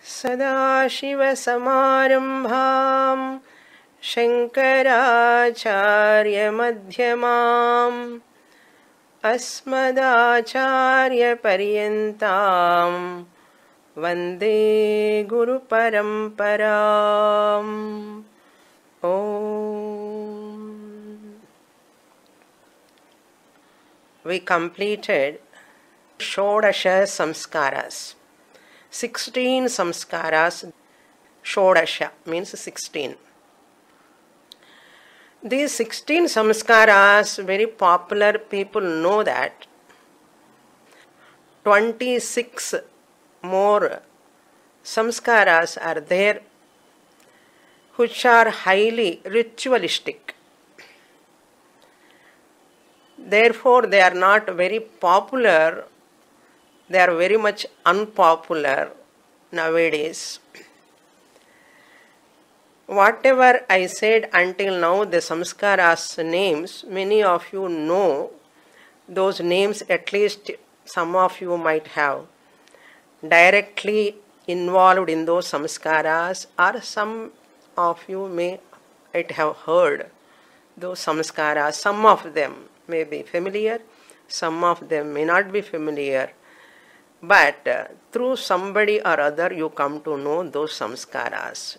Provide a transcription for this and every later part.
सदाशिवसमारम्भां शङ्कराचार्यमध्यमाम् अस्मदाचार्यपर्यन्तां वन्दे गुरुपरम्पराम्। We completed Shodasha Samskaras. 16 samskaras. Shodasha means 16. These 16 samskaras, very popular, people know that. 26 more samskaras are there which are highly ritualistic. Therefore, they are not very popular. They are very much unpopular nowadays. Whatever I said until now, the samskaras names, many of you know those names, at least some of you might have directly involved in those samskaras, or some of you may have heard those samskaras. Some of them may be familiar, some of them may not be familiar. But through somebody or other you come to know those samskaras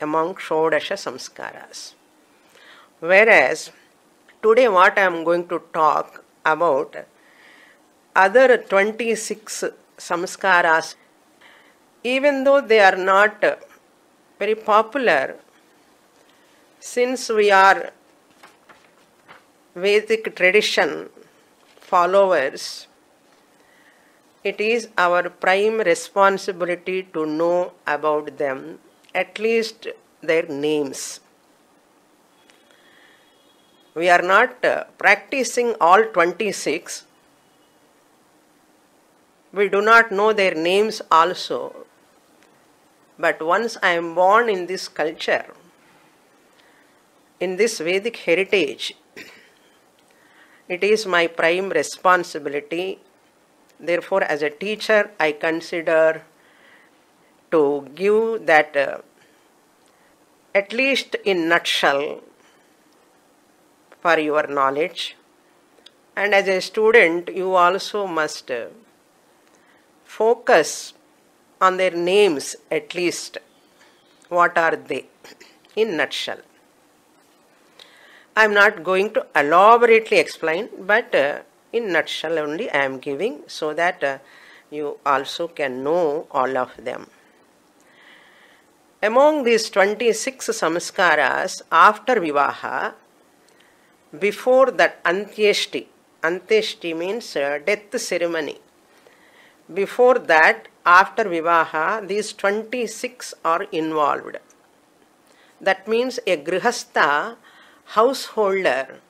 among Shodasha samskaras. Whereas today what I am going to talk about, other 26 samskaras, even though they are not very popular, since we are Vedic tradition followers, it is our prime responsibility to know about them, at least their names. We are not practicing all 26. We do not know their names also. But once I am born in this culture, in this Vedic heritage, it is my prime responsibility. Therefore, as a teacher, I consider to give that at least in nutshell for your knowledge. And as a student, you also must focus on their names at least. What are they in nutshell? I am not going to elaborately explain, but in nutshell only I am giving, so that you also can know all of them. Among these 26 samskaras, after Vivaha, before that Antyeshti means death ceremony. Before that, after Vivaha, these 26 are involved. That means a Grihastha, householder,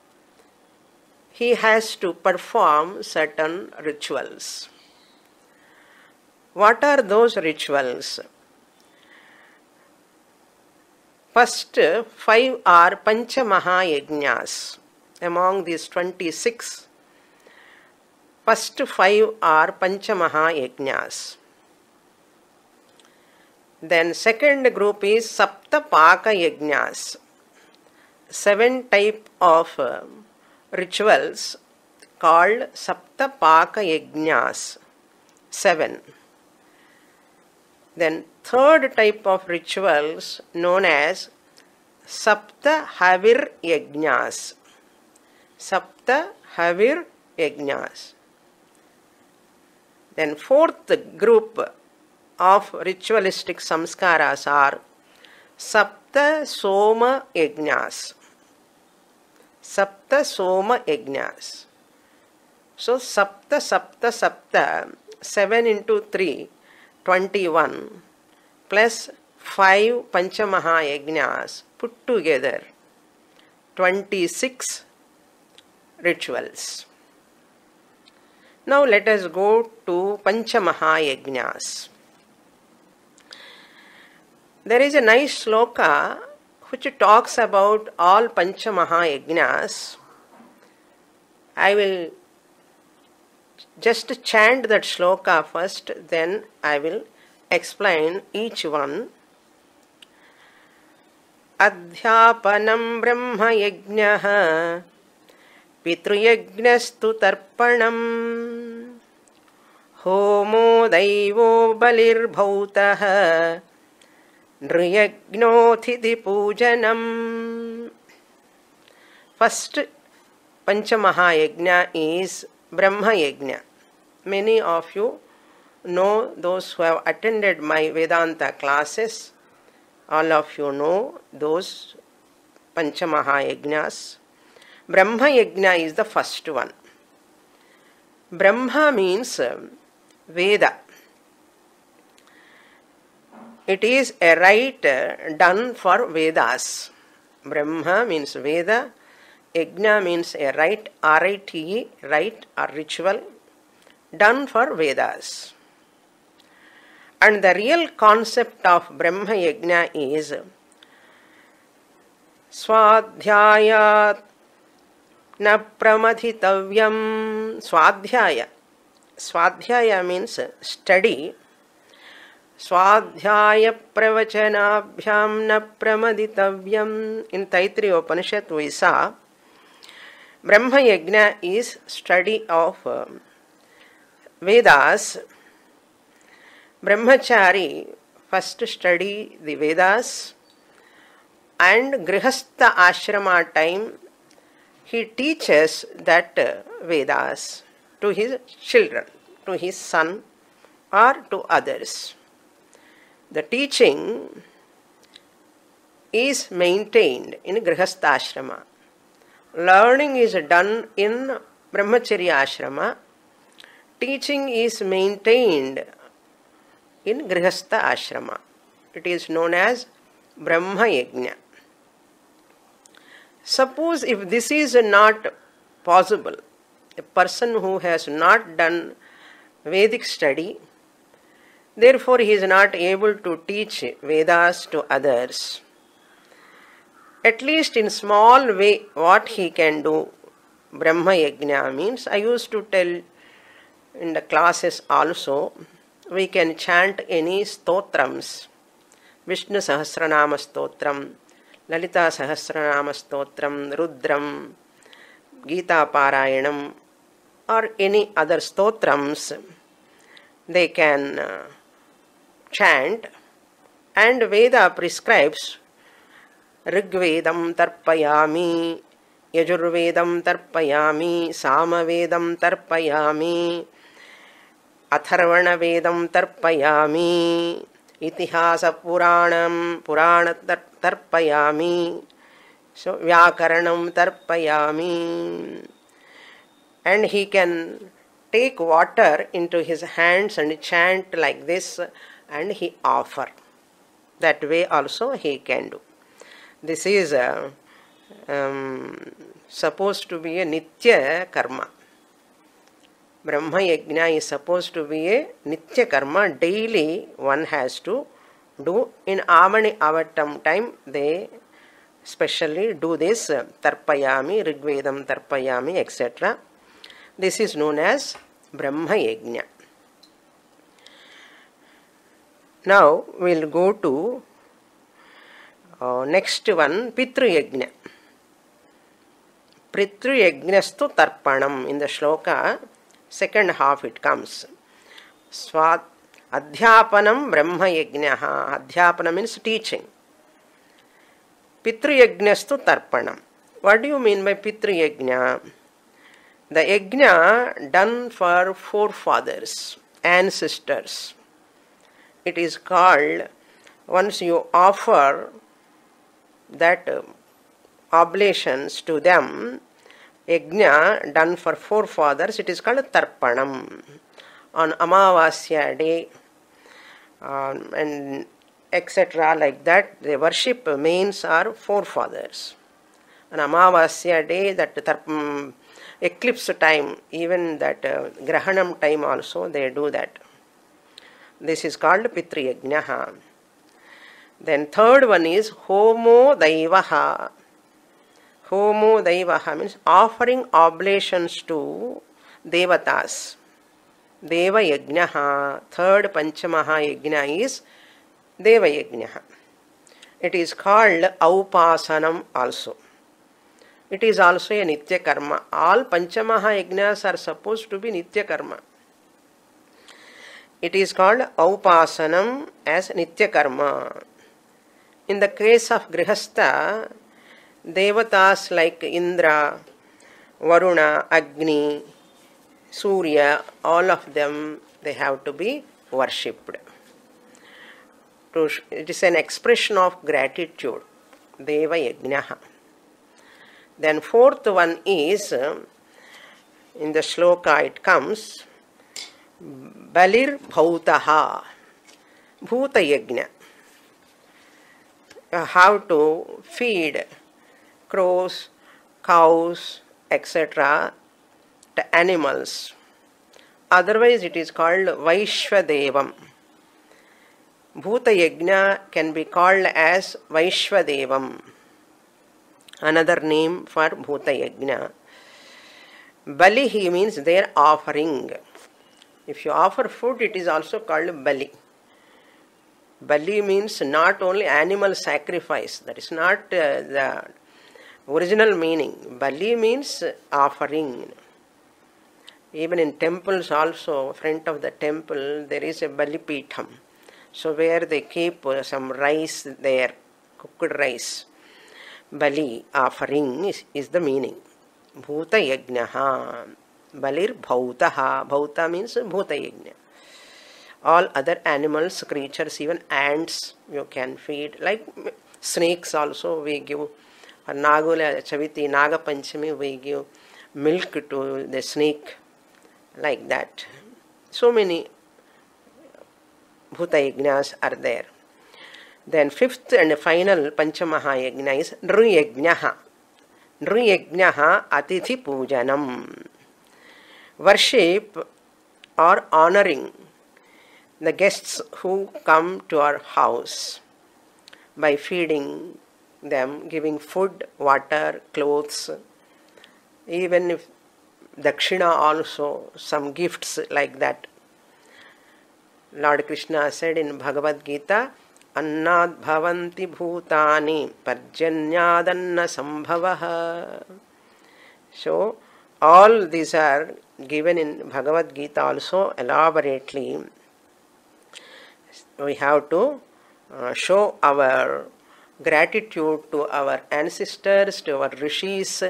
he has to perform certain rituals. What are those rituals? First 5 are Panchamaha-yajnas. Among these 26, first 5 are Panchamaha-yajnas. Then second group is Saptapaka-yajnas. 7 type of rituals called Saptapaka-yajnas. 7. Then third type of rituals known as Sapta-havir-yajnas. Sapta-havir-yajnas. Then fourth group of ritualistic samskaras are Sapta-soma-yajnas. Sapta-soma-yajnas. So Sapta, 7 into 3, 21, plus 5 Panchamaha-yajnas put together, 26 rituals. Now let us go to Panchamaha-yajnas. There is a nice sloka which talks about all Panchamaha-yajnas. I will just chant that shloka first, then I will explain each one. Adhyapanam brahma yajnah pitruyajnastu tarpanam homo daivo balirbhautah nriyajnothiti pujanam. First Panchamahayajna is Brahma Yajna. Many of you know, those who have attended my Vedanta classes, all of you know those Panchamahayajnas. Brahma Yajna is the first one. Brahma means Veda. It is a rite done for Vedas. Brahma means Veda. Yajna means a rite, R-I-T-E, rite or ritual done for Vedas. And the real concept of Brahma Yajna is Swadhyaya na pramadhitavyam. Swadhyaya. Swadhyaya means study. Swadhyaya pravachanabhyam na pramadhitavyam. In Taittiriya Upanishad we saw Brahma Yajna is study of Vedas. Brahmachari first study the Vedas, and Grihastha Ashrama time he teaches that Vedas to his children, to his son or to others. The teaching is maintained in Grihastha Ashrama. Learning is done in Brahmacharya Ashrama. Teaching is maintained in Grihastha Ashrama. It is known as Brahma Yajna. Suppose if this is not possible, a person who has not done Vedic study, therefore he is not able to teach Vedas to others. At least in small way what he can do. Brahma Yajna means, I used to tell in the classes also, we can chant any stotrams. Vishnu Sahasranama Stotram, Lalita Sahasranama Stotram, Rudram, Gita Parayanam, or any other stotrams they can chant, and Veda prescribes Rigvedam tarpayami, Yajurvedam tarpayami, Samavedam tarpayami, Atharvana Vedam tarpayami, Itihasa Puranam tarpayami, so Vyakaranam tarpayami. And he can take water into his hands and chant like this, and he offer. That way also he can do. This is supposed to be a Nitya Karma. Brahma Yajna is supposed to be a Nitya Karma. Daily one has to do. In Amani Avatam time they specially do this Tarpayami, Rigvedam Tarpayami, etc. This is known as Brahma Yajna. Now we will go to next one, Pitru Yajna. Pitru Yajnastu Tarpanam. In the shloka, second half it comes. Adhyapanam Brahma Yajnaha. Adhyapana means teaching. Pitru Yajnastu Tarpanam. What do you mean by Pitru Yajna? The Yajna done for forefathers, ancestors. It is called, once you offer that oblations to them, Yajna done for forefathers, it is called Tarpanam. On Amavasya day and etc. like that, they worship mains are forefathers. On Amavasya day, that eclipse time, even that Grahanam time also they do that. This is called Pitru Yajnaha. Then third one is Homo Daivaha. Homo Daivaha means offering oblations to Devatas. Deva Yajnaha. Third Panchamaha Yajna is Deva Yajnaha. It is called Aupasanam also. It is also a Nitya Karma. All Panchamaha Yajnas are supposed to be Nitya Karma. It is called Aupasanam as Nitya Karma. In the case of Grihastha, Devatas like Indra, Varuna, Agni, Surya, all of them, they have to be worshipped. It is an expression of gratitude. Deva Yajnaha. Then fourth one is, in the shloka it comes, Balir Bhautaha. Bhuta Yajna. How to feed crows, cows, etc. to animals. Otherwise it is called Vaishvadevam. Bhuta Yajna can be called as Vaishvadevam. Another name for Bhuta Yajna. Balihi means their offering. If you offer food, it is also called Bali. Bali means not only animal sacrifice. That is not the original meaning. Bali means offering. Even in temples also, front of the temple, there is a Bali Pitham. So where they keep some rice there, cooked rice. Bali, offering is the meaning. Bhuta Yajnaha. Balir Bhautaha. Bhauta means Bhuta Yajna. All other animals, creatures, even ants you can feed. Like snakes also we give. For Nagula Chaviti, Naga Panchami we give milk to the snake. Like that. So many Bhuta Yajnas are there. Then fifth and final Panchamaha Yajna is Nriyajnaha. Nriyajnaha Atithi Pujanam. Worship or honoring the guests who come to our house by feeding them, giving food, water, clothes, even if Dakshina also, some gifts like that. Lord Krishna said in Bhagavad Gita, Annad bhavanti bhutani parjanyadanna sambhavaha. So, all these are given in Bhagavad Gita also elaborately. We have to show our gratitude to our ancestors, to our rishis,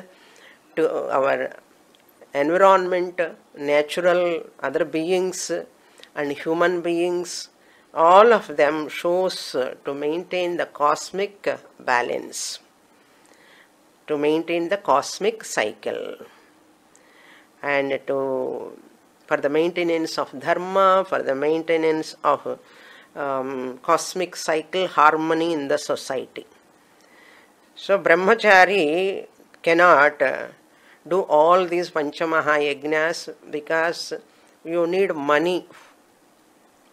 to our environment, natural, other beings and human beings. All of them shows to maintain the cosmic balance, to maintain the cosmic cycle, and for the maintenance of dharma, for the maintenance of cosmic cycle harmony in the society. So brahmachari cannot do all these Panchamaha Yajnas because you need money,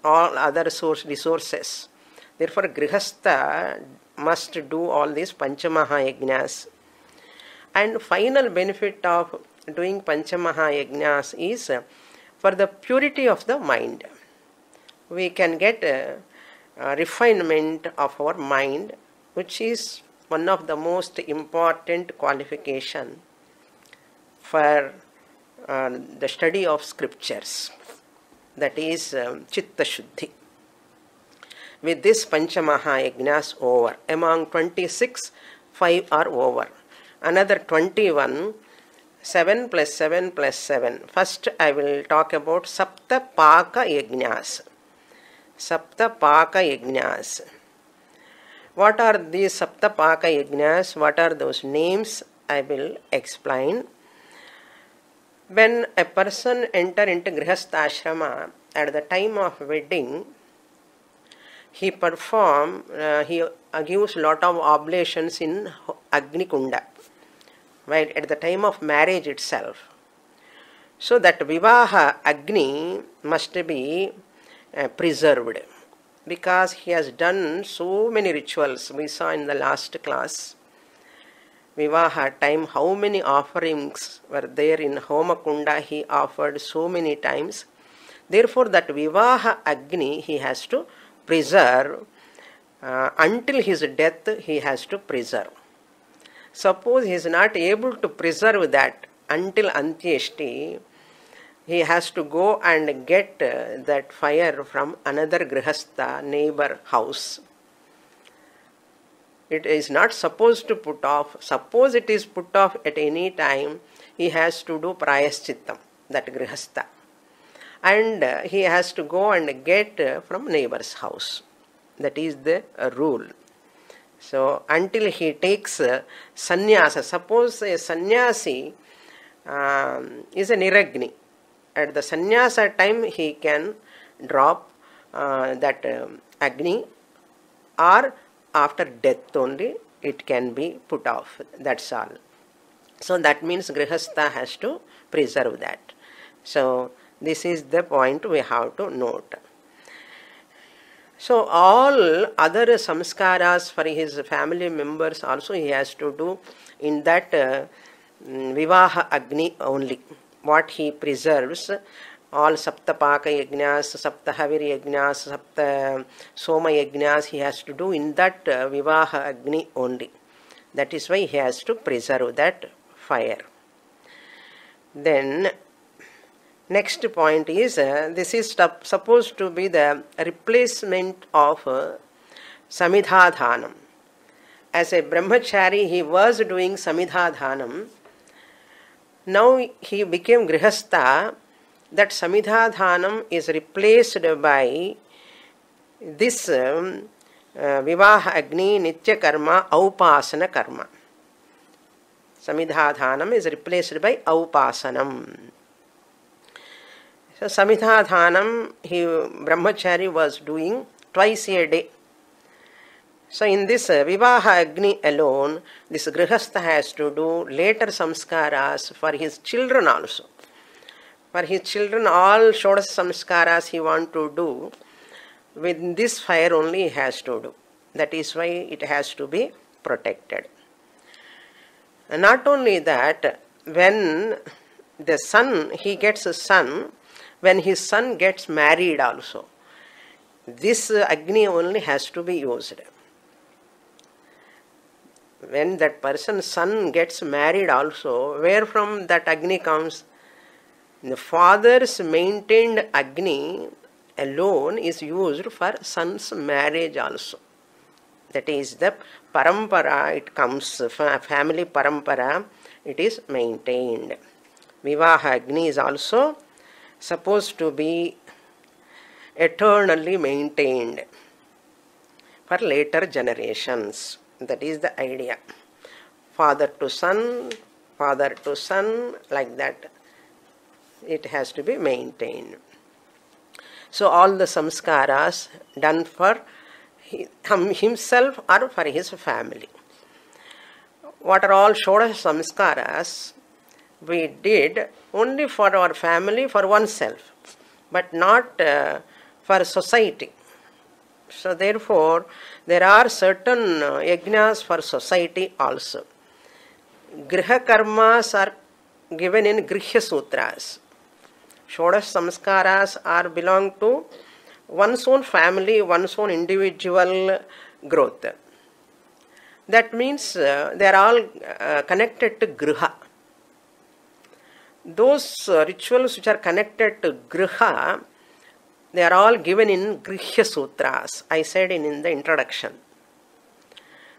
all other resources. Therefore Grihastha must do all these Panchamaha Yajnas. And final benefit of doing Panchamaha Yajnas is for the purity of the mind. We can get a refinement of our mind, which is one of the most important qualification for the study of scriptures. That is Chitta Shuddhi. With this Panchamaha Yajnas over. Among 26, 5 are over. Another 21, 7 plus 7 plus 7. First I will talk about Sapta Paka Yajnas. Sapta Paka Yajnas. What are these Sapta Paka Yajnas? What are those names? I will explain. When a person enter into Grihastha Ashrama, at the time of wedding, he gives lot of oblations in Agni Kunda, right, at the time of marriage itself. So that Vivaha Agni must be preserved, because he has done so many rituals. We saw in the last class, Vivaha time, how many offerings were there in Homa Kunda. He offered so many times. Therefore, that Vivaha Agni he has to preserve until his death, he has to preserve. Suppose he is not able to preserve that until Antyeshti, he has to go and get that fire from another Grihastha, neighbor house. It is not supposed to put off. Suppose it is put off at any time, he has to do Prayaschittam, that Grihastha. And he has to go and get from neighbor's house. That is the rule. So, until he takes sannyasa, suppose a sannyasi is a niragni. At the sannyasa time, he can drop that agni, or after death only it can be put off. That's all. So, that means Grihastha has to preserve that. So, this is the point we have to note. So, all other samskaras for his family members also he has to do in that Vivaha Agni only. What he preserves, all Saptapaka Yajnas, Saptahavir Yajnas, Sapta Soma Yajnas, he has to do in that Vivaha Agni only. That is why he has to preserve that fire. Then, next point is, this is supposed to be the replacement of Samidhadhanam. As a brahmachari, he was doing Samidhadhanam. Now he became Grihastha. That Samidhadhanam is replaced by this Vivaha Agni Nitya Karma Aupasana Karma. Samidhadhanam is replaced by Aupasanam. So, Samidhadhanam, brahmachari was doing twice a day. So, in this Vivaha Agni alone, this Grihastha has to do later samskaras for his children also. For his children, all Shodas samskaras he want to do, with this fire only he has to do. That is why it has to be protected. And not only that, when the son, he gets a son, when his son gets married also, this Agni only has to be used. When that person's son gets married also, where from that Agni comes? The father's maintained Agni alone is used for son's marriage also. That is the parampara, it comes, family parampara, it is maintained. Vivaha Agni is also supposed to be eternally maintained for later generations. That is the idea. Father to son, like that. It has to be maintained. So, all the samskaras done for himself or for his family. What are all Shodash samskaras we did only for our family, for oneself, but not for society. So, therefore, there are certain yajnas for society also. Griha karmas are given in Grihya Sutras. Shodash samskaras are belong to one's own family, one's own individual growth. That means they are all connected to Griha. Those rituals which are connected to Griha, they are all given in Grihya Sutras. I said in the introduction.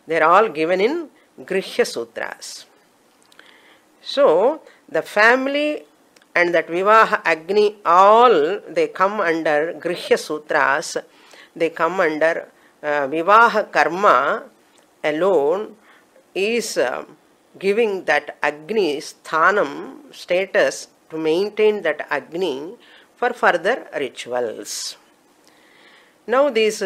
They are all given in Grihya Sutras. So, the family and that Vivaha Agni, all they come under Grihya Sutras, they come under Vivaha Karma alone is giving that Agni sthanam status to maintain that Agni for further rituals. Now these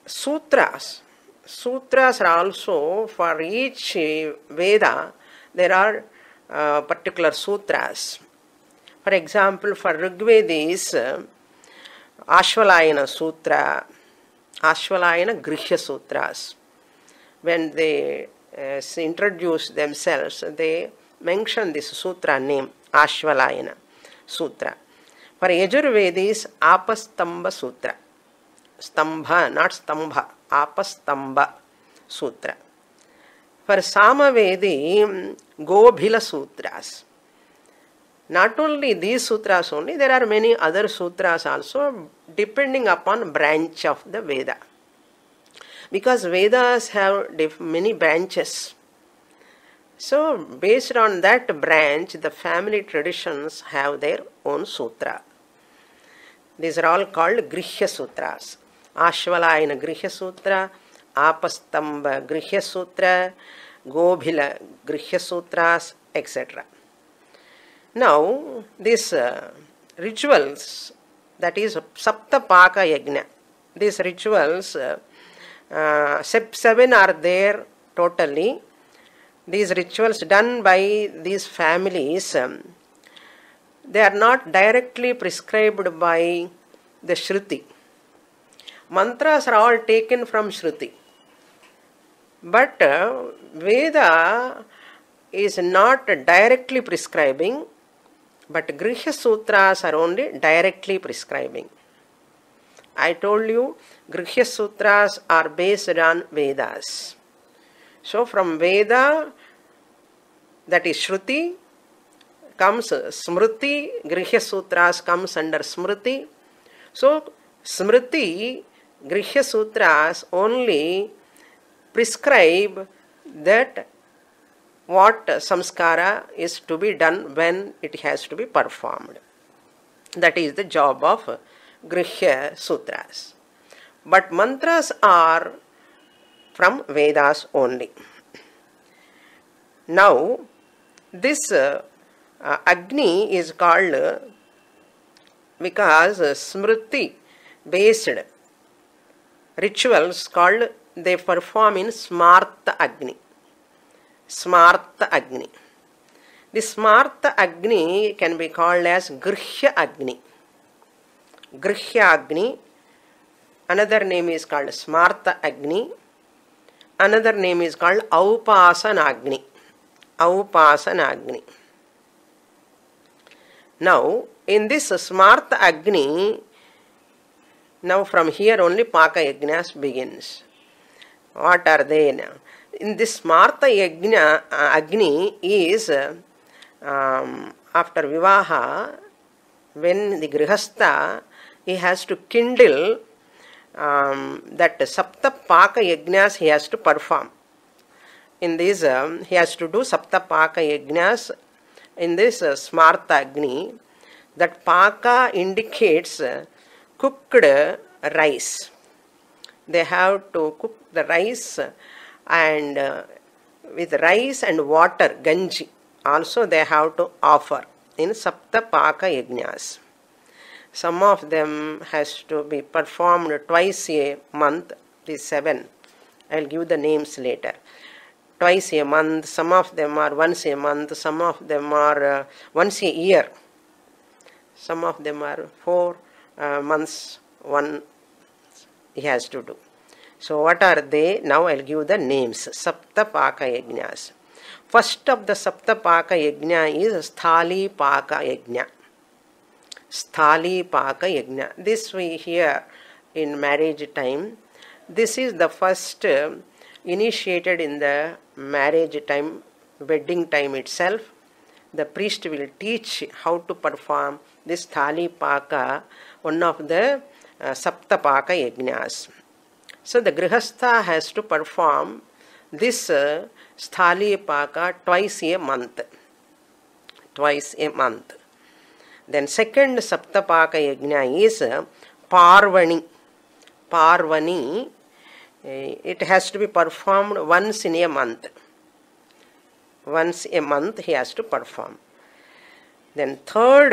sutras are also for each Veda there are particular sutras. For example, for Rigveda is Ashvalayana Sutra, Ashvalayana Grihya Sutras. When they introduce themselves, they mention this sutra name, Ashvalayana Sutra. For Yajurveda is Apastamba Sutra. Stambha, not Stambha. Apastamba Sutra. For Samavedi, Gobhila Sutras. Not only these sutras only, there are many other sutras also, depending upon branch of the Veda. Because Vedas have many branches. So, based on that branch, the family traditions have their own sutra. These are all called Grihya Sutras. Ashvalayana Grihya Sutra, Apastamba Grihya Sutra, Gobhila Grihya Sutras, etc. Now, these rituals, that is Saptapaka Yajna, these rituals, 7 are there totally. These rituals done by these families, they are not directly prescribed by the Shruti. Mantras are all taken from Shruti. But Veda is not directly prescribing, but Grihya Sutras are only directly prescribing. I told you, Grihya Sutras are based on Vedas. So from Veda, that is Shruti, comes Smriti, Grihya Sutras comes under Smriti. So Smriti, Grihya Sutras only prescribe that what samskara is to be done when it has to be performed. That is the job of Grihya Sutras. But mantras are from Vedas only. Now, this Agni is called, because Smriti based rituals called, they perform in Smarta Agni. Smarta Agni. The Smarta Agni can be called as Grihya Agni. Grihya Agni. Another name is called Smarta Agni. Another name is called Aupasana Agni. Aupasana Agni. Now, in this Smarta Agni, now from here only Paka Yajnas begins. What are they now? In this Smarta Yajna, Agni is after Vivaha, when the Grihastha, he has to kindle that Sapta Paka Yajnas he has to perform. In this, he has to do Sapta Paka Yajnas in this Smarta Agni. That Paka indicates cooked rice. They have to cook the rice, and with rice and water, ganji, also they have to offer in Sapta Paka Yajnas. Some of them has to be performed twice a month, these 7. I will give the names later. Twice a month, some of them are once a month, some of them are once a year. Some of them are 4 months, one he has to do. So what are they? Now I will give the names. Sapta Paka Yajnas. First of the Sapta Paka Yajna is Sthali Paka Yajna. Sthali Paka Yajna. This we hear in marriage time. This is the first initiated in the marriage time, wedding time itself. The priest will teach how to perform this Sthali Paka, one of the Sapta Paka Yajnas. So the Grihastha has to perform this Sthali Paka twice a month. Twice a month. Then second Saptapaka Yajna is Parvani. Parvani, it has to be performed once in a month. Once a month he has to perform. Then third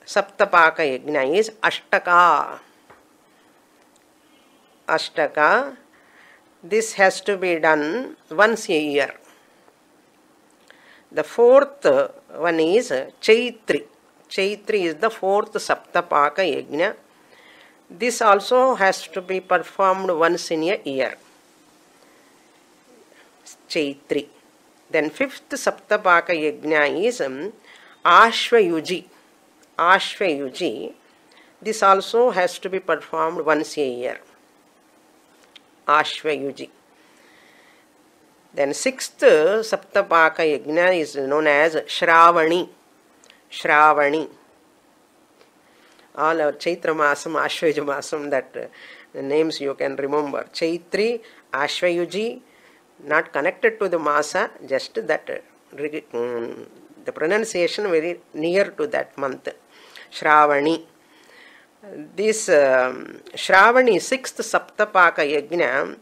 Saptapaka Yajna is Ashtaka. Ashtaka, this has to be done once a year. The fourth one is Chaitri. Chaitri is the fourth Saptapaka Yajna. This also has to be performed once in a year. Chaitri. Then fifth Saptapaka Yajna is Ashvayuji. Ashvayuji. This also has to be performed once a year. Ashvayuji. Then sixth Saptapaka Yajna is known as Shravani. Shravani. All our Chaitra Masam, Ashvaja Masam, that names you can remember. Chaitri, Ashvayuji, not connected to the Masa, just that the pronunciation very near to that month. Shravani. This Shravani, sixth Saptapaka Yajna,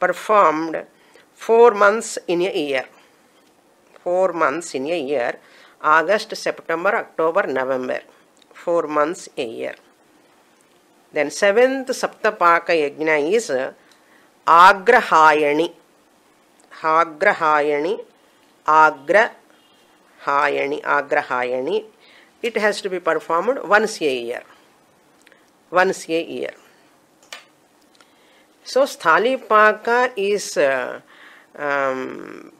performed 4 months in a year. 4 months in a year. August, September, October, November. 4 months a year. Then seventh Saptapaka Yajna is Agrahayani. Agrahayani. Agrahayani. It has to be performed once a year. Once a year. So Sthalipaka is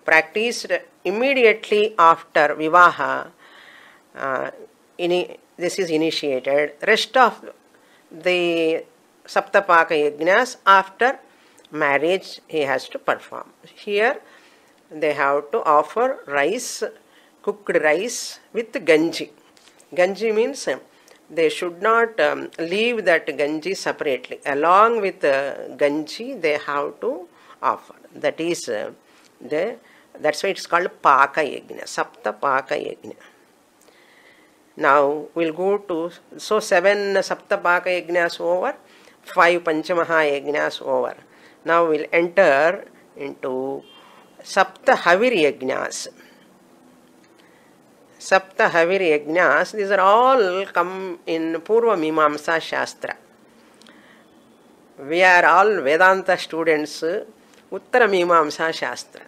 practiced immediately after Vivaha. This is initiated. Rest of the Saptapaka Yajnas after marriage he has to perform. Here they have to offer rice, cooked rice with Ganji. Ganji means they should not leave that Ganji separately. Along with Ganji they have to offer. That is that's why it's called Paka Yajna, Sapta Paka Yajna. Now we'll go to 7 Sapta Paka Yajnas over, 5 Panchamaha Yajnas over. Now we'll enter into Sapta Havir Yajnas. Sapta Havir Yajnas, these are all come in Purva Mimamsa Shastra. We are all Vedanta students, Uttara Mimamsa Shastra.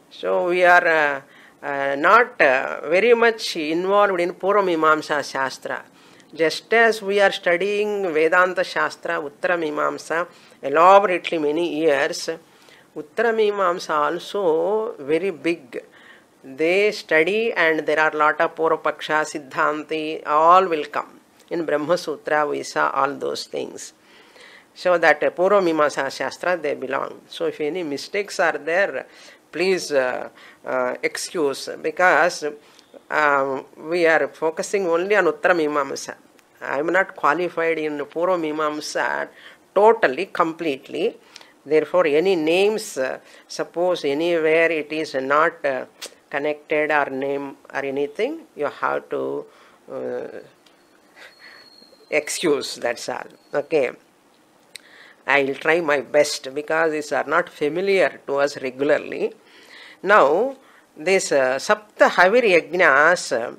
So we are not very much involved in Purva Mimamsa Shastra. Just as we are studying Vedanta Shastra, Uttara Mimamsa, elaborately many years, Uttara Mimamsa also very big. They study and there are lot of Purvapaksha, Siddhanti, all will come. In Brahma Sutra we saw all those things. So that Purva Mimamsa Shastra they belong. So if any mistakes are there, please excuse, because we are focusing only on Uttara Mimamsa. I am not qualified in Purva Mimamsa totally, completely. Therefore, any names, suppose anywhere it is not connected or name or anything, you have to excuse, that's all. Okay. I will try my best because these are not familiar to us regularly. Now, this Sapta Havir Yajnas,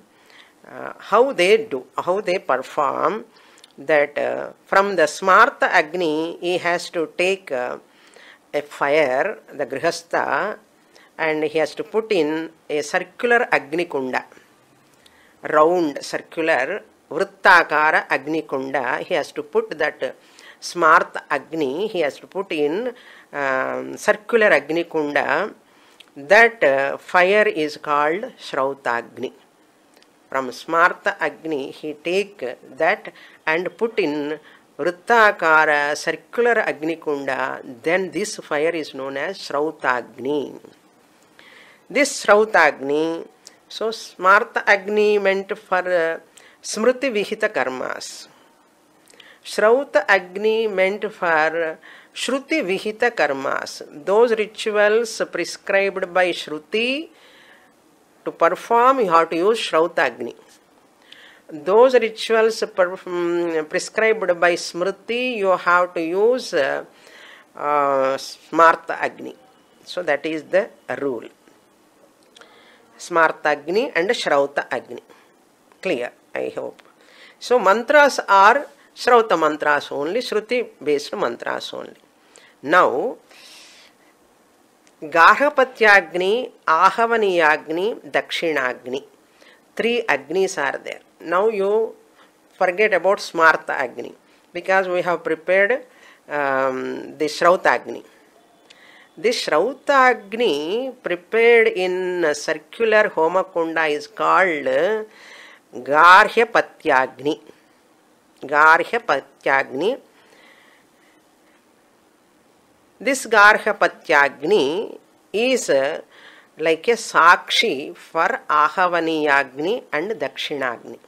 how they do, how they perform, that from the Smarta Agni, he has to take a fire, the Grihastha, and he has to put in a circular Agni Kunda, round circular Vrittakara Agni Kunda. He has to put that Smarta Agni, he has to put in circular Agni Kunda. That fire is called Shrautagni. From Smarta Agni, he take that and put in Vrittakara circular Agni Kunda. Then this fire is known as Shrautagni. This Shrautagni, so Smarta Agni meant for Smriti Vihita Karmas. Shrauta Agni meant for Shruti Vihita Karmas. Those rituals prescribed by Shruti to perform, you have to use Shrauta Agni. Those rituals prescribed by Smriti, you have to use Smarta Agni. So that is the rule. Smarta Agni and Shrauta Agni. Clear, I hope. So mantras are Shrauta mantras only, Shruti based mantras only. Now, Garhapatyagni, Ahavaniyagni, Dakshinagni. 3 Agnis are there. Now you forget about Smarta Agni because we have prepared the Shrauta Agni. This Shrauta Agni prepared in circular Homakunda is called Garhyapatyagni. Garhyapatyagni. This Garhyapatyagni is like a Sakshi for Ahavaniyagni and Dakshinagni.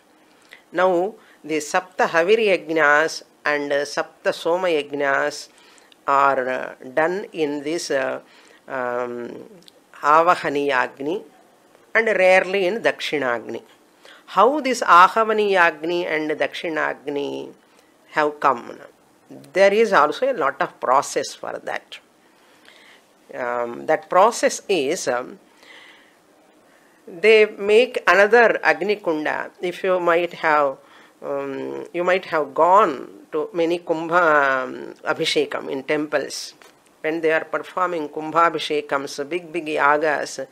Now, the Sapta Haviri Yajnas and Sapta Soma Yajnas are done in this Avahaniyagni and rarely in Dakshinagni. How this Ahavaniyagni and Dakshinagni have come? There is also a lot of process for that. That process is they make another Agni Kunda. If you might have gone to many Kumbha Abhishekam in temples. When they are performing Kumbha Abhishekams, big yagas,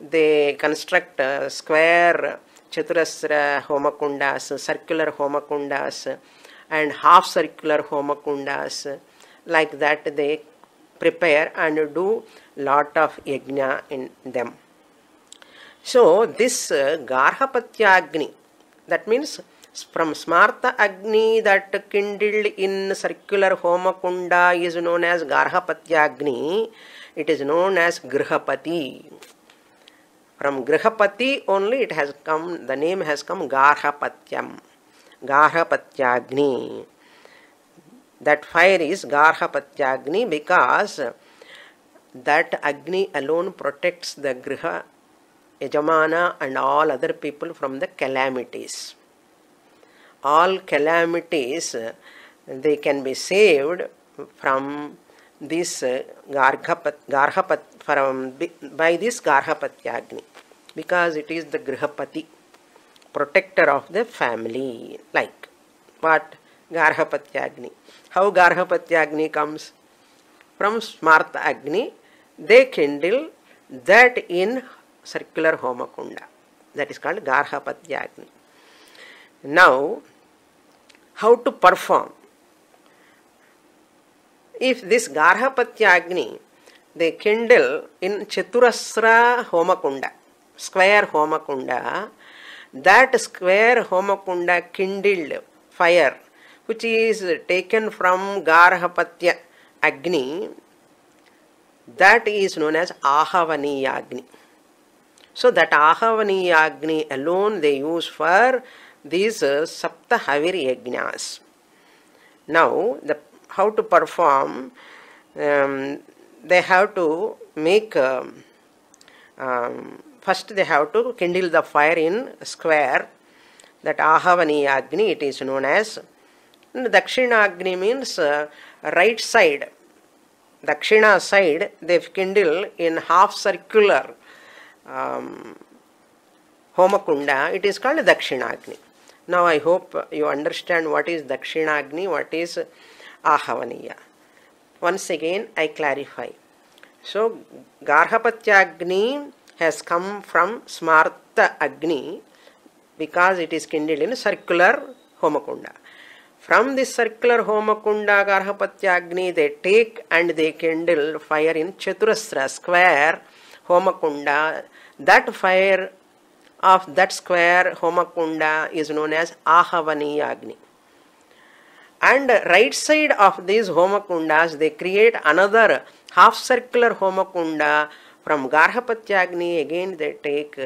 they construct square Chaturasra Homakundas, circular Homakundas, and half circular Homakundas. Like that they prepare and do lot of yajna in them. So this Garhapatyagni, that means from Smarta Agni that kindled in circular Homakunda is known as Garhapatyagni. It is known as Grihapati. From Grihapati only it has come, the name has come Garhapatyam. Garhapatyagni. That fire is Garhapatyagni because that Agni alone protects the Griha, Yajamana and all other people from the calamities. All calamities, they can be saved from this by this Garhapatyagni, because it is the Grihapati, protector of the family. Like what? Garhapatyagni. How Garhapatyagni comes? From Smarta Agni, they kindle that in circular Homakunda. That is called Garhapatyagni. Now, how to perform? If this Garhapatyagni, they kindle in Chaturasra Homakunda, square Homakunda, that square Homakunda kindled fire, which is taken from Garhapatya Agni, that is known as Ahavaniyagni. So that Ahavaniyagni alone they use for these Sapta Haviri Yajnas. Now, how to perform? They have to make, first they have to kindle the fire in square, that Ahavaniyagni it is known as. Dakshinagni means right side. Dakshina side they kindle in half circular Homakunda. It is called Dakshinagni. Now I hope you understand what is Dakshinagni, what is Ahavaniya. Once again I clarify. So Garhapatyagni has come from Smarta Agni because it is kindled in circular Homakunda. From this circular Homakunda Garhapatyagni they take and they kindle fire in Chaturasra square Homakunda. That fire of that square Homakunda is known as Ahavaniyagni. And right side of these Homakundas they create another half circular Homakunda. From Garhapatyagni again they take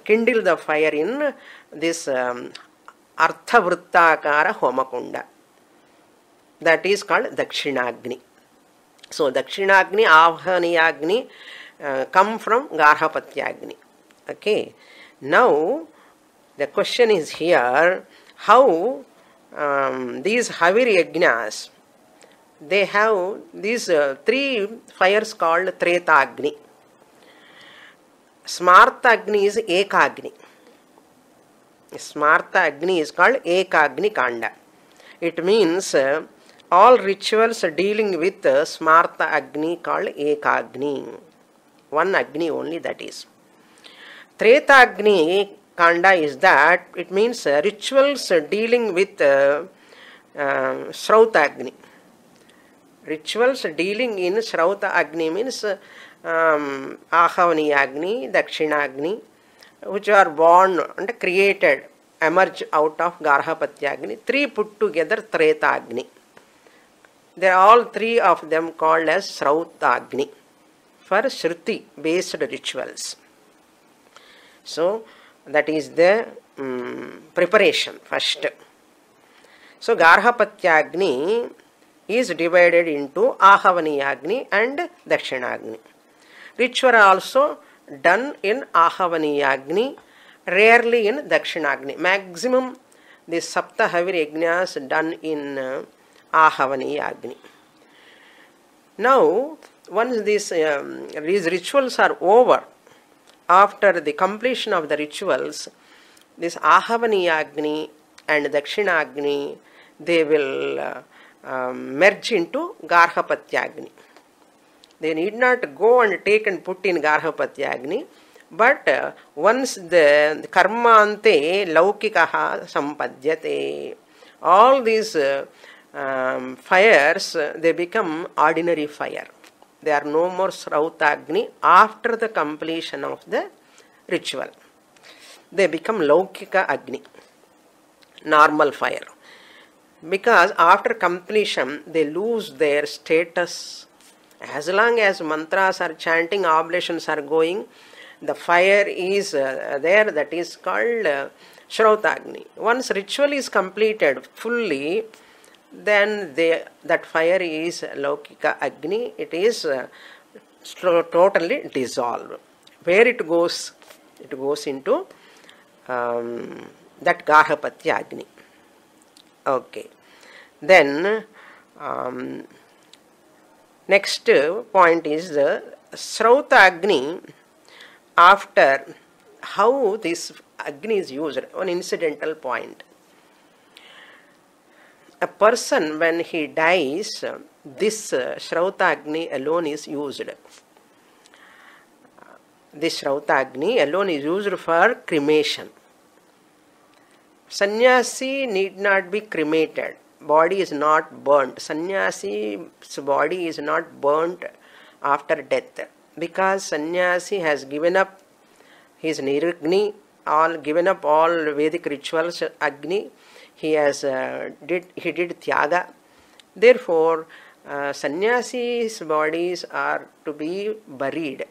kindle the fire in this Arthavrittakara Homakunda. That is called Dakshinagni. So Dakshinagni, Ahavaniyagni come from Garhapatyagni. Okay. Now the question is here, how these Haviri Yajnas, they have these three fires called Tretagni. Smarta Agni is Ekagni. Smarta Agni is called Ekagni Kanda. It means all rituals dealing with Smarta Agni called Ekagni. One Agni only, that is. Treta Agni Kanda is that, it means rituals dealing with Shrauta Agni. Rituals dealing in Shrauta Agni means Ahavani Agni, Dakshina Agni, which are born and created, emerge out of Garhapatyagni. 3 put together Tretagni. They are all 3 of them called as Srautagni for Shruti based rituals. So that is the preparation first. So Garhapatyagni is divided into Ahavaniyagni and Dakshinagni. Ritual also done in Ahavaniyagni, rarely in Dakshinagni. Maximum the Sapta Havir Yajnas done in Ahavaniyagni. Now, once these rituals are over, after the completion of the rituals, this Ahavaniyagni and Dakshinagni, they will merge into Garhapatyagni. They need not go and take and put in Garhapatyagni, but once the karmante laukikaha sampadyate, all these fires, they become ordinary fire. They are no more Srautagni after the completion of the ritual. They become Laukika Agni, normal fire. Because after completion, they lose their status. As long as mantras are chanting, oblations are going, the fire is there, that is called Shrautagni. Once ritual is completed fully, then that fire is Laukika Agni. It is totally dissolved. Where it goes? It goes into that Garhapatya Agni. Okay. Then next point is the Srauta Agni. After how this Agni is used, one incidental point. A person, when he dies, this Srauta Agni alone is used. This Srauta Agni alone is used for cremation. Sannyasi need not be cremated. Body is not burnt. Sannyasi's body is not burnt after death, because sannyasi has given up his niragni, given up all Vedic rituals, Agni. He did Tyaga. Therefore, sannyasi's bodies are to be buried.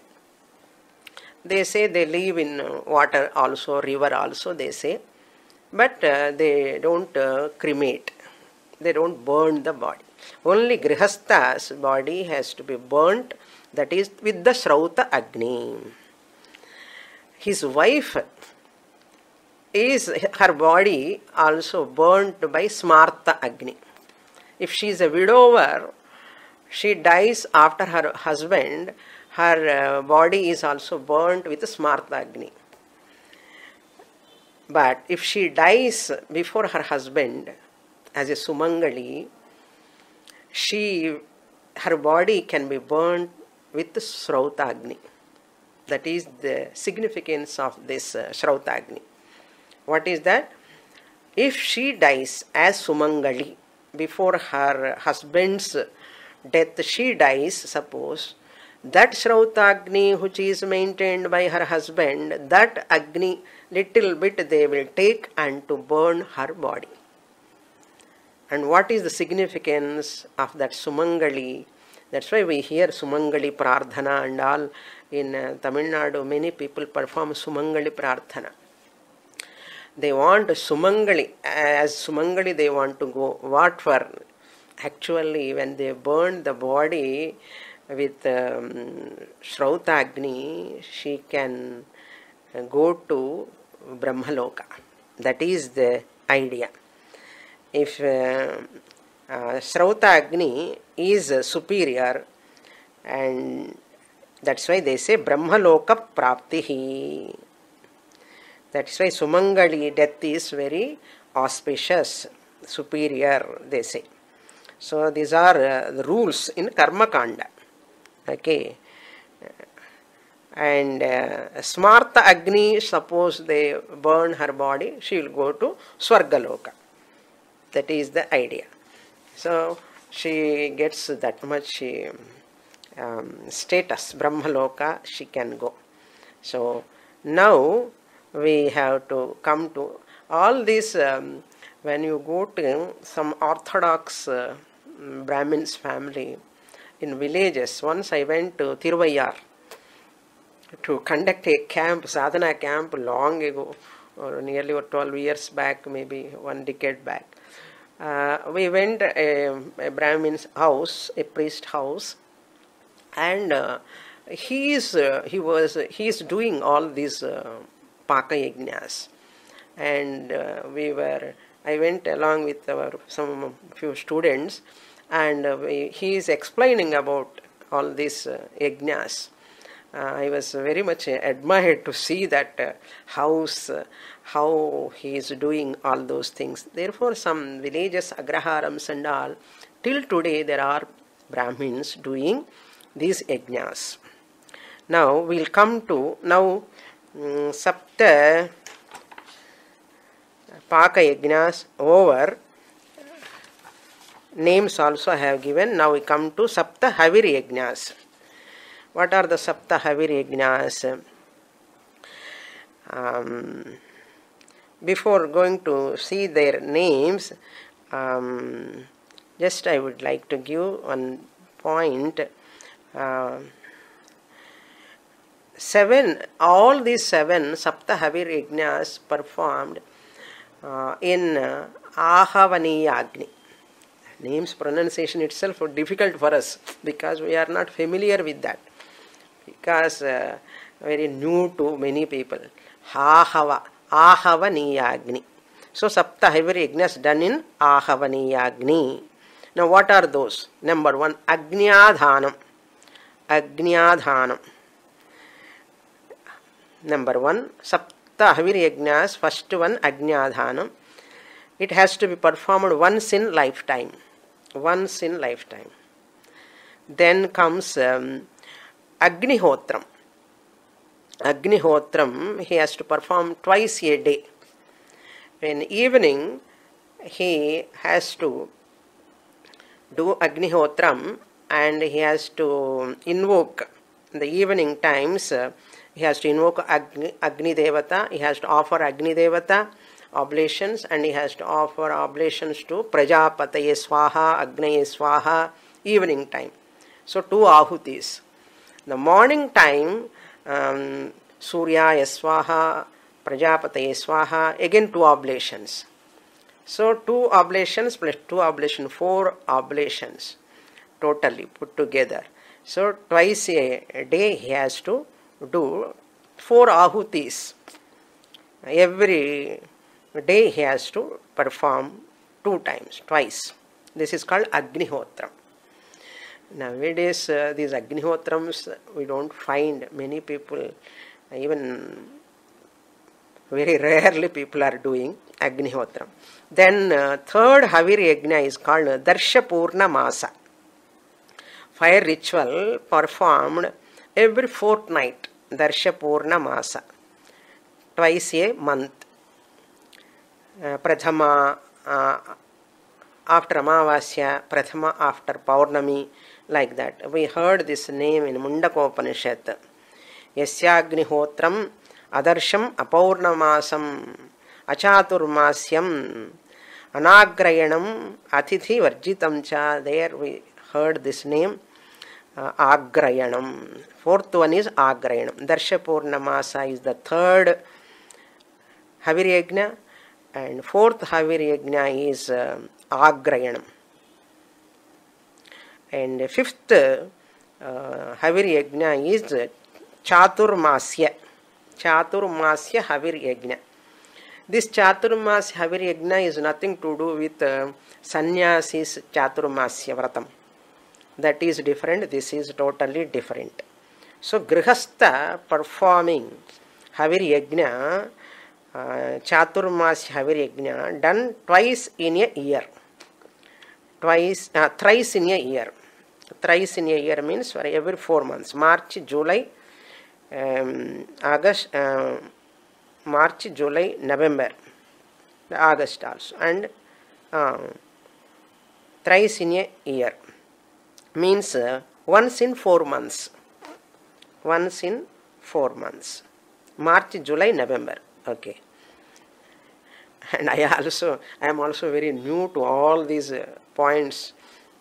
They say they live in water also, river also, they say. But they don't cremate. They don't burn the body. Only Grihastha's body has to be burnt, that is with the Srauta Agni. His wife is her body also burnt by Smarta Agni. If she is a widower, she dies after her husband, her body is also burnt with Smarta Agni. But if she dies before her husband as a Sumangali, her body can be burnt with Srauta Agni. That is the significance of this Srauta Agni. What is that? If she dies as Sumangali, before her husband's death she dies, suppose, that Srauta Agni which is maintained by her husband, that Agni little bit they will take and to burn her body. And what is the significance of that Sumangali? That's why we hear Sumangali Prarthana and all. In Tamil Nadu, many people perform Sumangali Prarthana. They want Sumangali, as Sumangali they want to go. What for? Actually, when they burn the body with Srauta Agni, she can go to Brahmaloka. That is the idea. If Srauta Agni is superior, and that's why they say Brahmaloka Praptihi. That's why Sumangali death is very auspicious, superior, they say. So these are the rules in Karma Kanda. Okay. And Smarta Agni, suppose they burn her body, she will go to Swargaloka. That is the idea. So she gets that much status, Brahmaloka, she can go. So now we have to come to all these. When you go to some Orthodox Brahmins family in villages, once I went to Tiruvayar to conduct a camp, sadhana camp, long ago, or nearly 12 years back, maybe 1 decade back. We went a Brahmin's house, a priest house, and he is doing all these Paka Yajnas, and I went along with some few students, and he is explaining about all these yajnas. I was very much admired to see that house, how he is doing all those things. Therefore, some villages, agraharams and all, till today there are Brahmins doing these yajnas. Now we'll come to Sapta Paka yajnas over. Names also I have given. Now we come to Sapta Havir yajnas. What are the Sapta Havir yajnas? Before going to see their names, just I would like to give one point. All these 7 Sapta Havir yajnas performed in Ahavaniya Agni. Names pronunciation itself is difficult for us because we are not familiar with that. Because very new to many people. Ahavaniya Agni. So Sapta Havir yajnas done in Ahavaniya Agni. Now what are those? Number 1, Agnyadhanam. Agnyadhanam. Number 1, Sapta Havir yajnas, first one, Agnyadhanam. It has to be performed once in lifetime. Once in lifetime. Then comes Agnihotram. Agnihotram, he has to perform twice a day. In evening, he has to do Agnihotram, and he has to invoke in the evening times. He has to invoke Agni Devata, he has to offer Agni Devata oblations, and he has to offer oblations to Prajapataye Swaha, Agnaye Swaha, evening time. So 2 ahutis. The morning time, Suryaya Swaha, Prajapataye Swaha, again 2 oblations. So 2 oblations plus 2 oblations, 4 oblations totally put together. So twice a day he has to do 4 ahutis. Every day he has to perform 2 times, twice. This is called Agnihotra. Nowadays, these Agnihotrams we don't find many people, even very rarely people are doing Agnihotram. Then third Havir Yajna is called Darsha Purna Masa. Fire ritual performed every fortnight, Darsha Purna Masa, twice a month. Prathama after Amavasya, Prathama after Paurnami, like that. We heard this name in Mundakopanishad. YasyagniHotram Adarsham Apaurnamasam Achaturmasyam Anagrayanam Atithi Varjitam Cha. There we heard this name. Agrayanam. 4th one is Agrayanam. Darsha Purnamasa is the 3rd Havir Yajna, and 4th Havir Yajna is Agrayanam. And 5th Havir Yajna is Chaturmasya. Chaturmasya Havir Yajna. This Chaturmasya Havir Yajna is nothing to do with Sannyasi's Chaturmasya Vratam. That is different. This is totally different. So Grihastha performing Havir Yajna, Chaturmasya Havir Yajna, done twice in a year. Thrice in a year. Thrice in a year means for every 4 months. March, July, August, March, July, November, August also, and thrice in a year means once in 4 months. Once in 4 months. March, July, November. Okay. And I am also very new to all these points,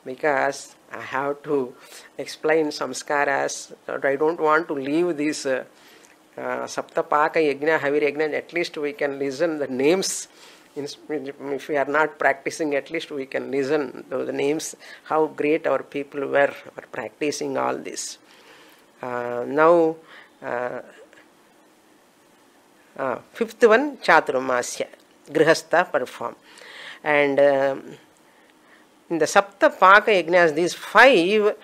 because I have to explain samskaras. But I don't want to leave these Saptapaka Yajna, Havir Yajna. At least we can listen the names. If we are not practicing, at least we can listen those names, how great our people were practicing all this. Now, fifth one, Chaturmasya, Grihastha perform. And in the Saptapaka Yajnas, these 5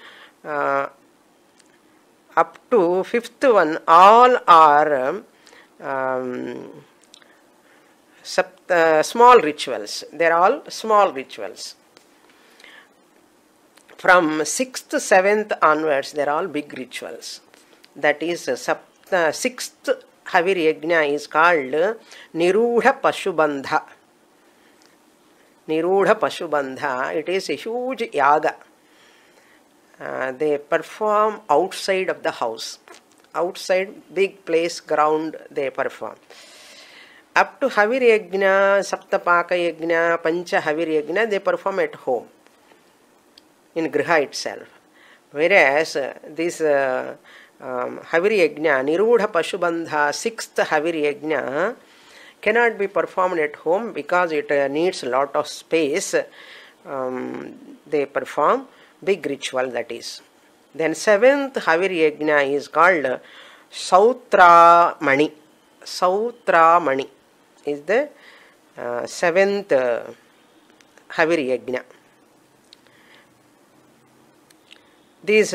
up to 5th one, all are small rituals. They are all small rituals. From 6th, 7th onwards, they are all big rituals. That is, 6th Havir Yajna is called Nirudha Pashubandha. Nirudha Pashubandha, it is a huge yaga. They perform outside of the house. Outside, big place, ground, they perform. Up to Havir Yajna, Saptapaka Yajna, Pancha Havir Yajna, they perform at home, in Griha itself. Whereas this Havir Yajna, Nirudha Pashubandha, 6th Havir Yajna, cannot be performed at home because it needs a lot of space. They perform big ritual, that is. Then 7th Havir Yajna is called Sautra Mani. Sautra Mani is the 7th Havir Yajna. This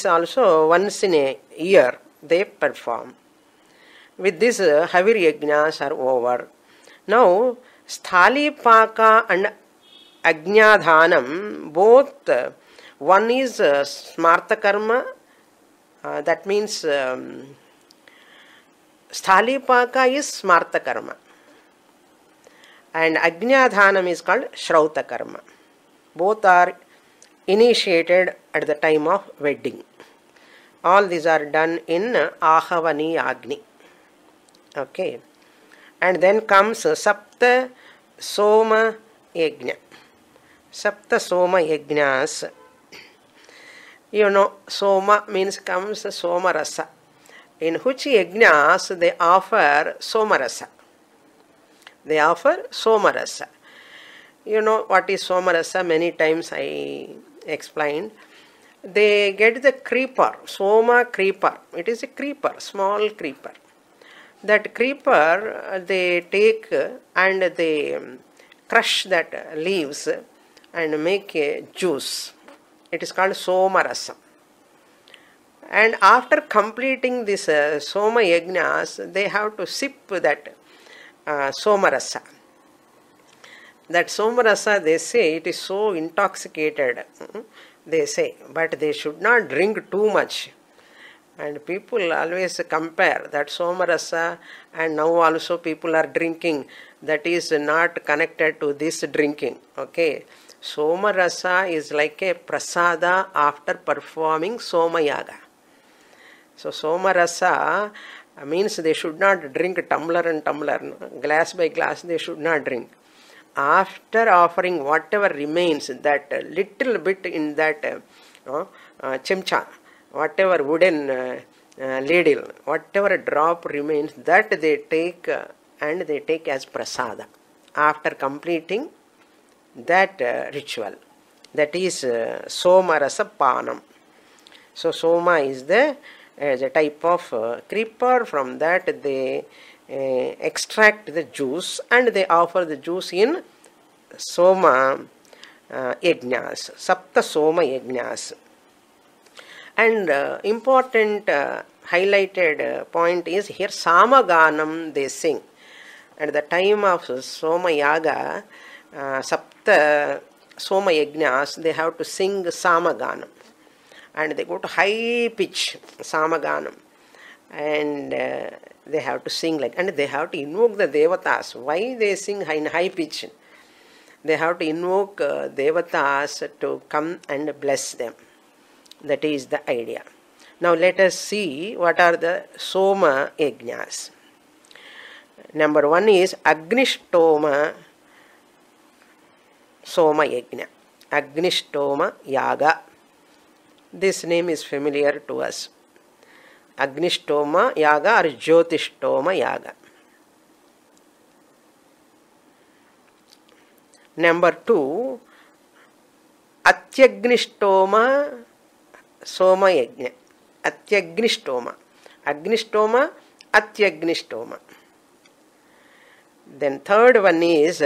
also once in a year they perform. With this, Havir Yajnas are over. Now, Sthalipaka and Ajnadhanam, both, one is Smarta Karma, that means Sthalipaka is Smarta Karma, and Ajnadhanam is called Shrauta Karma. Both are initiated at the time of wedding. All these are done in Ahavani Agni. Okay. And then comes Sapta Soma Yajna. Sapta Soma Yajnas. You know, Soma means comes Soma Rasa, in which Yajnas they offer Soma Rasa. They offer Soma Rasa. You know what is Soma Rasa? Many times I explained. They get the creeper, Soma creeper. It is a creeper, small creeper. That creeper they take and they crush that leaves and make a juice. It is called Soma Rasa. And after completing this Soma Yajnas, they have to sip that Soma Rasa. That Soma Rasa, they say, it is so intoxicated, they say, but they should not drink too much. And people always compare that Soma Rasa, and now also people are drinking. That is not connected to this drinking. Okay. Soma Rasa is like a prasada after performing Soma Yaga. So Soma Rasa means they should not drink tumbler and tumbler, glass by glass they should not drink. After offering whatever remains, that little bit in that chimcha, whatever wooden ladle, whatever drop remains, that they take and they take as prasada after completing that ritual. That is Soma Rasa Panam. So Soma is the type of creeper. From that they extract the juice and they offer the juice in Soma Yajnas, Sapta Soma Yajnas. And important highlighted point is here Samaganam they sing. At the time of Soma Yaga, Sapta Soma Yajnas, they have to sing Samaganam. And they go to high pitch Samaganam. And they have to sing like, and they have to invoke the Devatas. Why they sing in high pitch? They have to invoke Devatas to come and bless them. That is the idea. Now let us see what are the Soma Yajnas. Number 1 is Agnishtoma Soma Yajna. Agnishtoma Yaga. This name is familiar to us. Agnishtoma Yaga or Jyotishtoma Yaga. Number 2, Atyagnishtoma Soma Yajna. Atyagnishtoma. Agnishtoma, Atyagnishtoma. Then third one is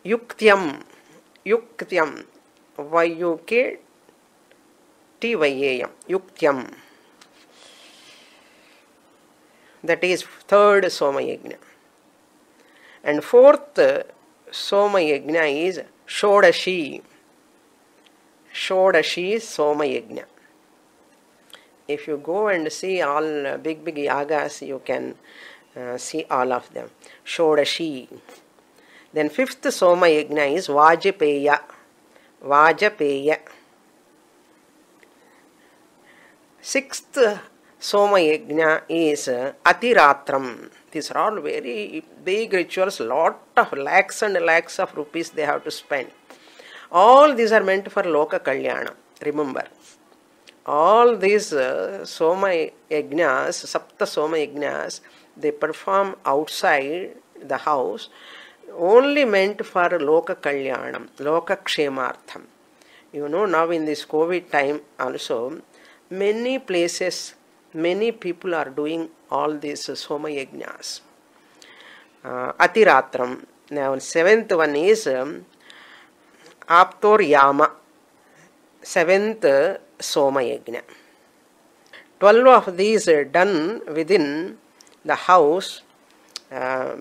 Yuktyam. Yuktyam. Y-U-K-T-Y-A-M. Yuktyam. That is third Soma Yajna. And fourth Soma Yajna is Shodashi. Shodashi Soma Yajna. If you go and see all big yagas, you can see all of them. Shodashi. Then fifth Soma Yajna is Vajapeya. Vajapeya. Sixth Soma Yajna is Atiratram. These are all very big rituals, lot of lakhs and lakhs of rupees they have to spend. All these are meant for Loka Kalyana. Remember, all these Soma Yajnas, Sapta Soma Yajnas, they perform outside the house, only meant for Loka Kalyanam, Loka Kshemartham. You know, now in this COVID time also, many places, many people are doing all these Soma Yajnas. Atiratram. Now, seventh one is Aptor Yama. Seventh Soma Yajna. 12 of these are done within the house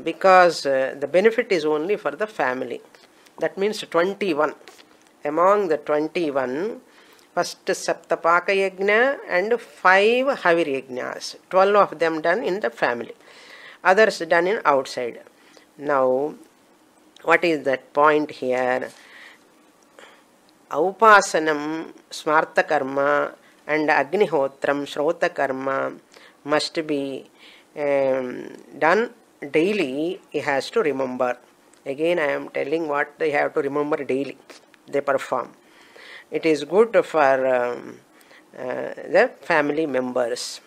because the benefit is only for the family. That means 21. Among the 21, first Saptapaka Yajna and 5 Havir Yajnas. 12 of them done in the family. Others done in outside. Now, what is that point here? Aupasanam, Smarta Karma and Agnihotram, Shrota Karma must be done daily. He has to remember. Again, I am telling what they have to remember daily. They perform. It is good for the family members.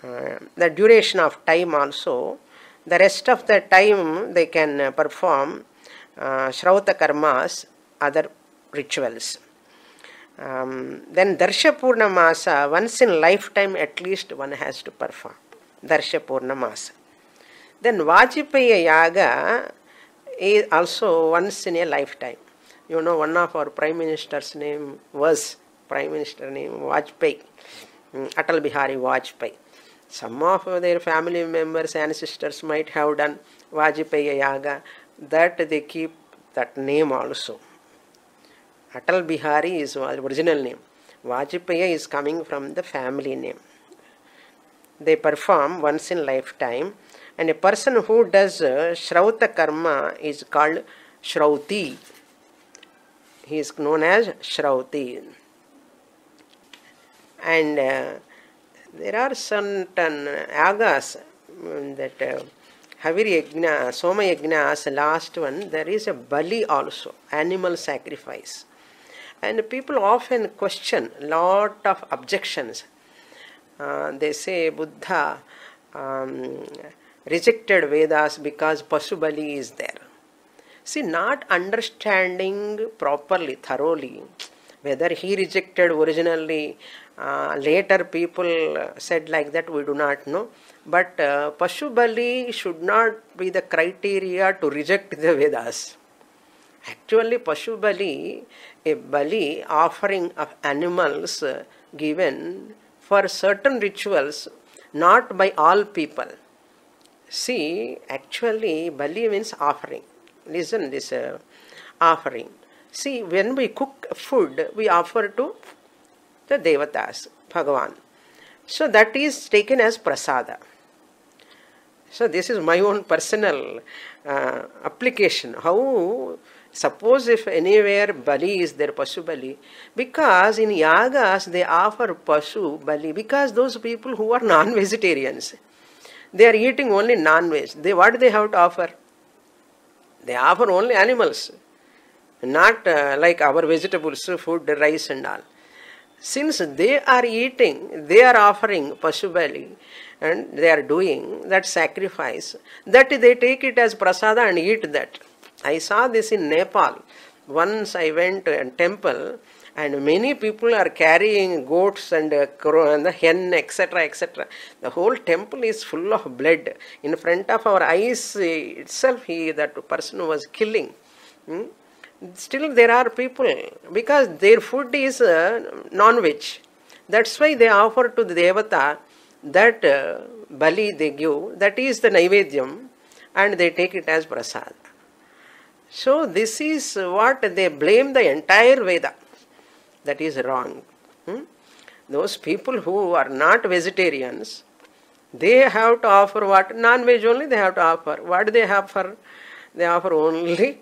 The duration of time also, the rest of the time they can perform Shrauta Karmas, other rituals. Then Darsha Purnamasa, once in lifetime at least one has to perform. Darsha Purnamasa. Then Vajapeya Yaga is also once in a lifetime. You know, one of our Prime Minister's name was Prime Minister name Vajpayee, Atal Bihari Vajpayee. Some of their family members, ancestors might have done Vajapeya Yaga, that they keep that name also. Atal Bihari is the original name. Vajapeya is coming from the family name. They perform once in lifetime, and a person who does Shrauta Karma is called Shrauti. He is known as Shrauti. And there are certain yagas that Havir Yajna, Soma Yajna as the last one, there is a Bali also, animal sacrifice. And people often question, lot of objections. They say Buddha rejected Vedas because Pasubali is there. See, not understanding properly, thoroughly, whether he rejected originally, later people said like that, we do not know. But Pasubali should not be the criteria to reject the Vedas. Actually, Pasubali, a bali offering of animals given for certain rituals, not by all people. See, actually, bali means offering. Listen, this offering. See, when we cook food, we offer to the Devatas, Bhagavan. So that is taken as prasada. So this is my own personal application. How, suppose if anywhere bali is there, Pasu bali, because in yagas they offer Pasu bali, because those people who are non-vegetarians, They are eating only non-veg. What do they have to offer? They offer only animals, not like our vegetables, food, rice and all. Since they are eating, they are offering Pashu Bali and they are doing that sacrifice, that they take it as prasada and eat that. I saw this in Nepal. Once I went to a temple and many people are carrying goats and the hen, etc., etc. The whole temple is full of blood. In front of our eyes itself, that person was killing. Still there are people, because their food is non-veg. That's why they offer to the Devata that bali they give, that is the Naivedyam, and they take it as prasad. So this is what they blame the entire Veda. That is wrong. Those people who are not vegetarians, they have to offer what? Non-veg only they have to offer. What do they offer? They offer only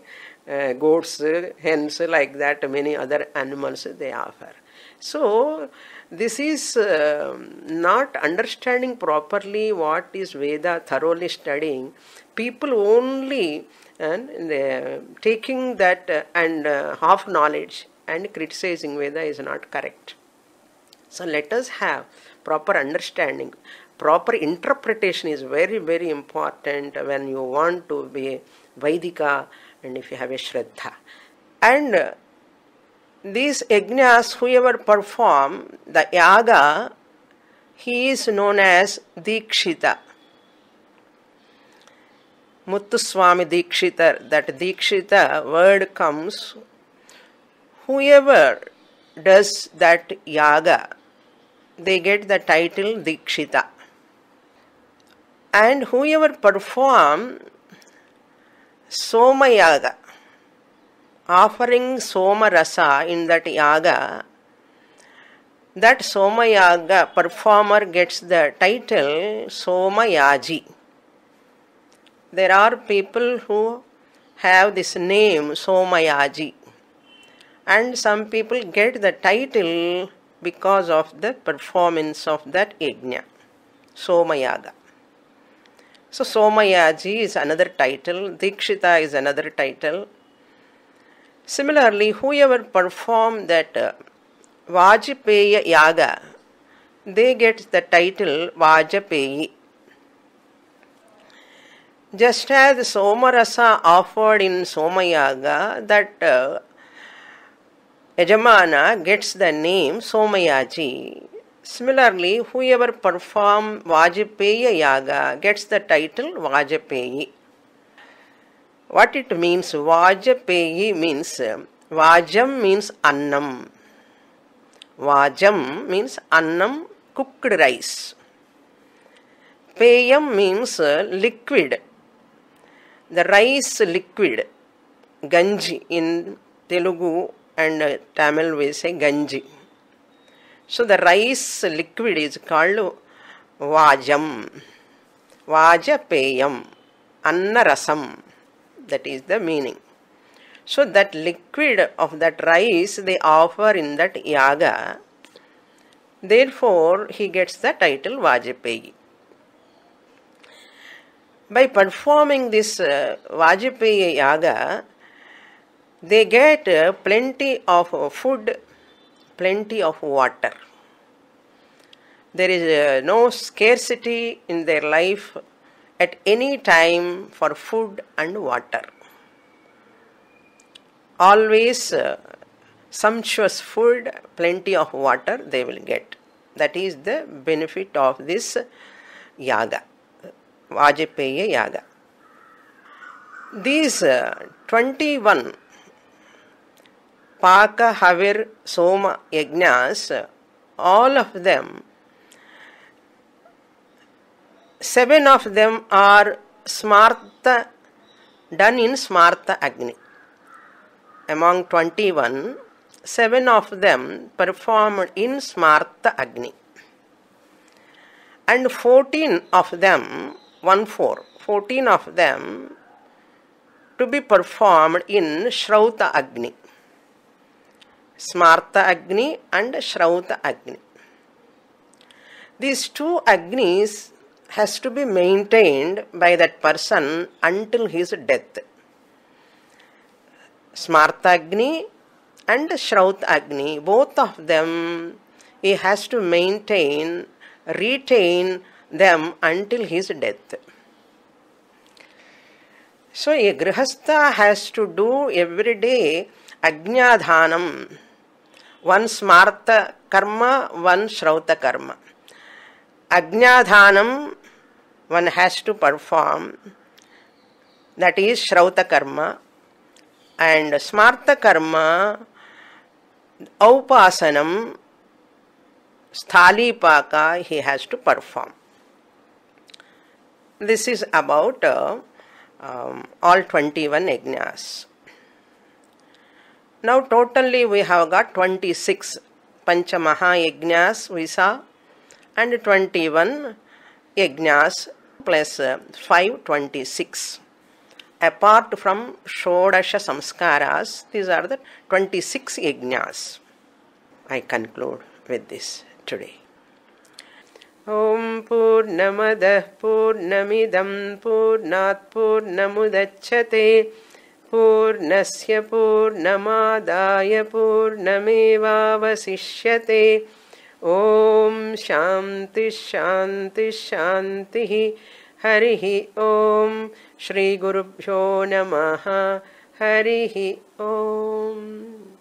goats, hens, like that, many other animals they offer. So this is not understanding properly what is Veda, thoroughly studying. People only taking that and half knowledge and criticizing Veda is not correct. So let us have proper understanding. Proper interpretation is very, very important when you want to be Vaidika and if you have a Shraddha. And these yajnas, whoever perform the yaga, he is known as Dikshita. Muttuswami Dikshita, that Dikshita word comes, whoever does that yaga, they get the title Dikshita. And whoever perform Soma Yaga, offering Soma Rasa in that yaga, that Soma Yaga performer gets the title Soma Yaji. There are people who have this name Soma Yaji, and some people get the title because of the performance of that yajna, Soma Yaga. So Somayaji is another title, Dikshita is another title. Similarly, whoever perform that Vajapeya Yaga, they get the title Vajapeyi. Just as Somarasa offered in Somayaga, that Yajamana gets the name Somayaji. Similarly, whoever perform Vajapeya Yaga gets the title Vajapeyi. What it means? Vajapeyi means, Vajam means Annam. Vajam means Annam, cooked rice. Peyam means liquid. The rice liquid. Ganji in Telugu and Tamil we say Ganji. So the rice liquid is called Vajam. Vajapeyam. Annarasam. That is the meaning. So that liquid of that rice they offer in that yaga. Therefore he gets the title Vajapeyi. By performing this Vajapeya Yaga, they get plenty of food, plenty of water. There is no scarcity in their life at any time for food and water. Always sumptuous food, plenty of water they will get. That is the benefit of this yaga, Vajapeya Yaga. These 21 Paka, Havir, Soma Yajnas, all of them, 7 of them are Smarta, done in Smarta Agni. Among 21, 7 of them performed in Smarta Agni. And 14 of them, 14 of them to be performed in Shrauta Agni. Smarta Agni and Shrauta Agni. These two Agnis has to be maintained by that person until his death. Smartagni and Shrautagni, both of them, he has to maintain, retain them until his death. So a grihastha has to do every day ajnadhanam, one smarta karma, one shrauta karma. Ajnadhanam one has to perform, that is shrauta karma, and smarta karma, aupasanam, sthalipaka he has to perform. This is about all 21 yajnas. Now totally we have got 26 Panchamaha yajnas we saw, and 21 yajnas plus 5, 26. Apart from Shodasha Samskaras, these are the 26 yajnas. I conclude with this today. Om Purnamadah Purnamidam Purnat Purnamudachyate Purnasya Purnamadaya Purnamevavasishyate. Om Shanti Shanti Shanti. Harihi Om. Shri Gurubhyo Namaha. Harihi Om.